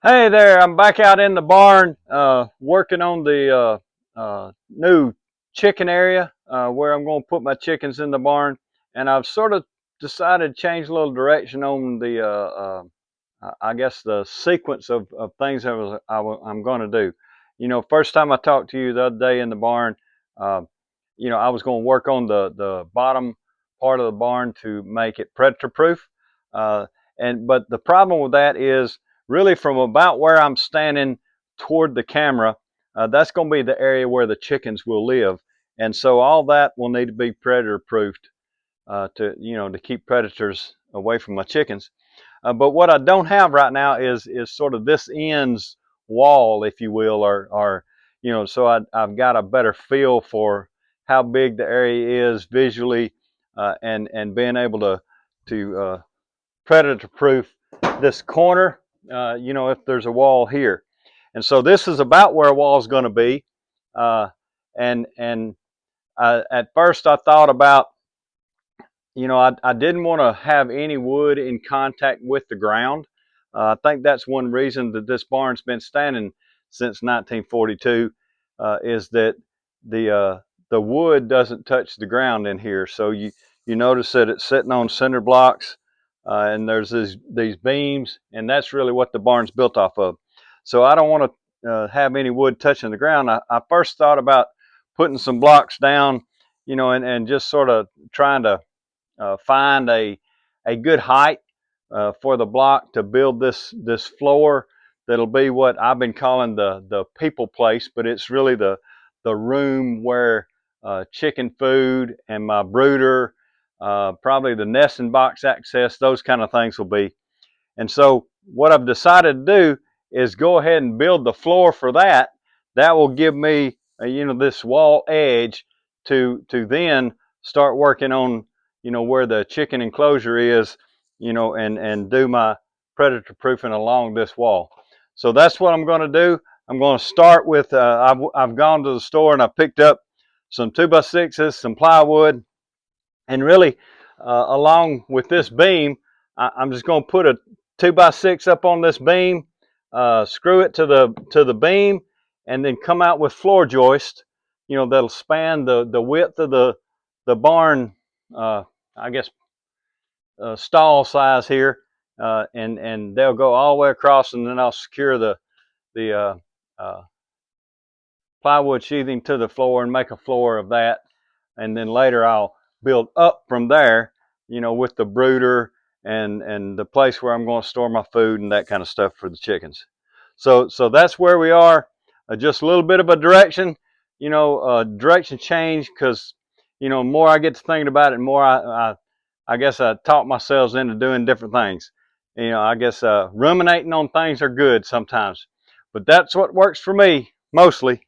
Hey there, I'm back out in the barn working on the new chicken area where I'm going to put my chickens in the barn. And I've sort of decided to change a little direction on the, I guess, the sequence of things I'm going to do. First time I talked to you the other day in the barn, uh, I was going to work on the bottom part of the barn to make it predator proof. Uh, but the problem with that is really from about where I'm standing toward the camera, that's going to be the area where the chickens will live. And so all that will need to be predator proofed to keep predators away from my chickens. But what I don't have right now is sort of this ends wall, if you will, or so I've got a better feel for how big the area is visually, and being able to predator proof this corner, if there's a wall here. And so this is about where a wall is going to be. Uh, and at first I thought about, I didn't want to have any wood in contact with the ground. I think that's one reason that this barn's been standing since 1942, is that the wood doesn't touch the ground in here. So you notice that it's sitting on cinder blocks, and there's these beams, and that's really what the barn's built off of. So I don't want to have any wood touching the ground. I first thought about putting some blocks down, and just sort of trying to find a good height for the block to build this floor that'll be what I've been calling the people place, but it's really the room where chicken food and my brooder, probably the nesting box access, those kind of things will be. And so what I've decided to do is go ahead and build the floor for that. That will give me, this wall edge to then start working on, where the chicken enclosure is, and do my predator proofing along this wall. So that's what I'm going to do. I'm going to start with, I've gone to the store and I picked up some 2x6s, some plywood, and really, along with this beam, I'm just going to put a 2x6 up on this beam, screw it to the beam, and then come out with floor joist, that'll span the width of the barn, I guess, stall size here, and they'll go all the way across, and then I'll secure the plywood sheathing to the floor and make a floor of that. And then later I'll build up from there, with the brooder and the place where I'm going to store my food and that kind of stuff for the chickens. So that's where we are. Just a little bit of a direction, direction change, because more I get to thinking about it, more I guess I talk myself into doing different things. I guess ruminating on things are good sometimes, but that's what works for me mostly.